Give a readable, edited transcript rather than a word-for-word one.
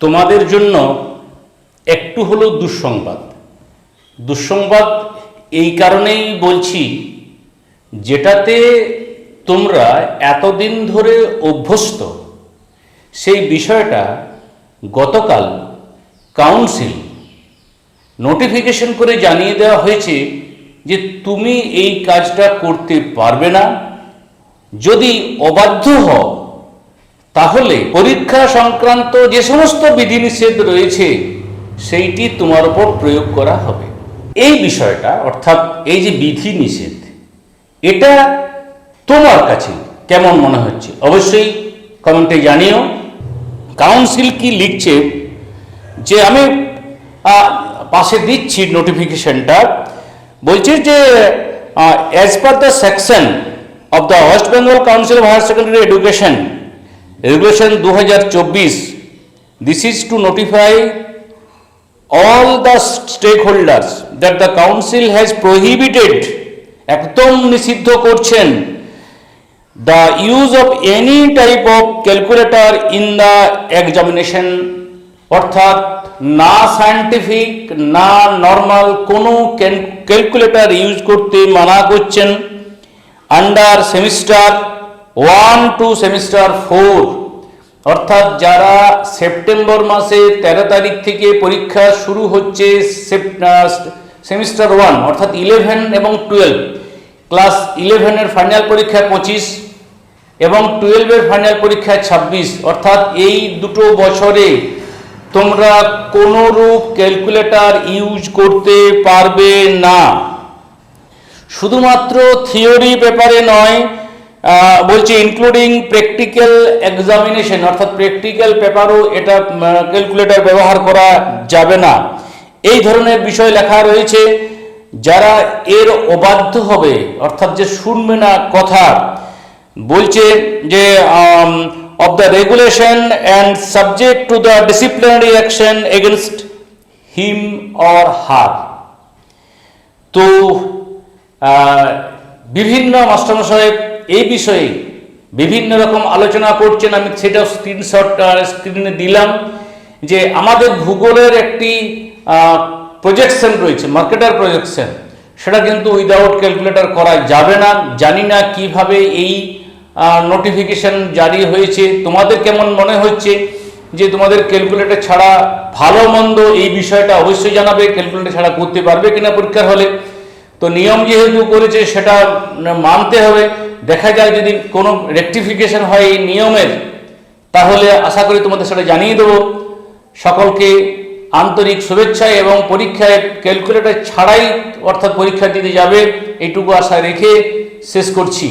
তোমাদের জন্য একটু হলেও দুঃসংবাদ এই কারণেই বলছি, যেটাতে তোমরা এতদিন ধরে অভ্যস্ত সেই বিষয়টা গতকাল কাউন্সিল নোটিফিকেশন করে জানিয়ে দেওয়া হয়েছে যে তুমি এই কাজটা করতে পারবে না। যদি অবাধ্য হও তাহলে পরীক্ষা সংক্রান্ত যে সমস্ত বিধিনিষেধ রয়েছে সেইটি তোমার উপর প্রয়োগ করা হবে। এই বিষয়টা অর্থাৎ এই যে বিধিনিষেধ, এটা তোমার কাছে কেমন মনে হচ্ছে অবশ্যই কমেন্টে জানিও। কাউন্সিল কি লিখছে যে আমি পাশে দিচ্ছি নোটিফিকেশনটা, বলছে যে as per the section of the West Bengal council of higher secondary education regulation 2024, this is to notify all the stakeholders that the council has prohibited, একদম নিষিদ্ধ করছেন, the use of any type of calculator in the examination, অর্থাৎ না scientific না normal কোনো calculator use করতে মানা করছেন আন্ডার সেমিস্টার 1 to সেমিস্টার 4, অর্থাৎ যারা সেপ্টেম্বর মাসে 13 তারিখ থেকে পরীক্ষা শুরু হচ্ছে সেমিস্টার 1 অর্থাৎ 11 এবং 12, ক্লাস 11 এর ফাইনাল পরীক্ষা 25 এবং 12 এর ফাইনাল পরীক্ষা 26, অর্থাৎ এই দুটো বছরে তোমরা কোনো রূপ ক্যালকুলেটর ইউজ করতে পারবে না। শুধুমাত্র থিওরি পেপারে নয়, বলছে ইনক্লুডিং প্র্যাকটিক্যাল এক্সামিনেশন, অর্থাৎ প্র্যাকটিক্যাল পেপারও এটা ক্যালকুলেটর ব্যবহার করা যাবে না। এই ধরনের বিষয় লেখা রয়েছে। যারা এর অবাধ্য হবে অর্থাৎ যে শুনবে না কথা, বলছে যে of the regulation and subject to the disciplinary action against him or her। তো বিভিন্ন মাস্টারমশাই এই বিষয়ে বিভিন্ন রকম আলোচনা করছেন, আমি সেটা স্ক্রিনশট স্ক্রিনে দিলাম। যে আমাদের ভূগোলের একটি প্রজেকশন রয়েছে, মার্কেটার প্রজেকশন, সেটা কিন্তু উইদাউট ক্যালকুলেটর করা যাবে না। জানি না কিভাবে এই নোটিফিকেশন জারি হয়েছে, তোমাদের কেমন মনে হচ্ছে যে তোমাদের ক্যালকুলেটর ছাড়া ভালো মন্দ এই বিষয়টা অবশ্যই জানাবে। ক্যালকুলেটর ছাড়া করতে পারবে কিনা পরীক্ষার হলে। তো নিয়ম যেহেতু করেছে সেটা মানতে হবে। দেখা যায় যদি কোনো রেকটিফিকেশন হয় এই নিয়মের, তাহলে আশা করি তোমাদের সেটা জানিয়ে দেবো। সকলকে আন্তরিক শুভেচ্ছা এবং পরীক্ষায় ক্যালকুলেটর ছাড়াই অর্থাৎ পরীক্ষা দিতে যাবে এইটুকু আশা রেখে শেষ করছি।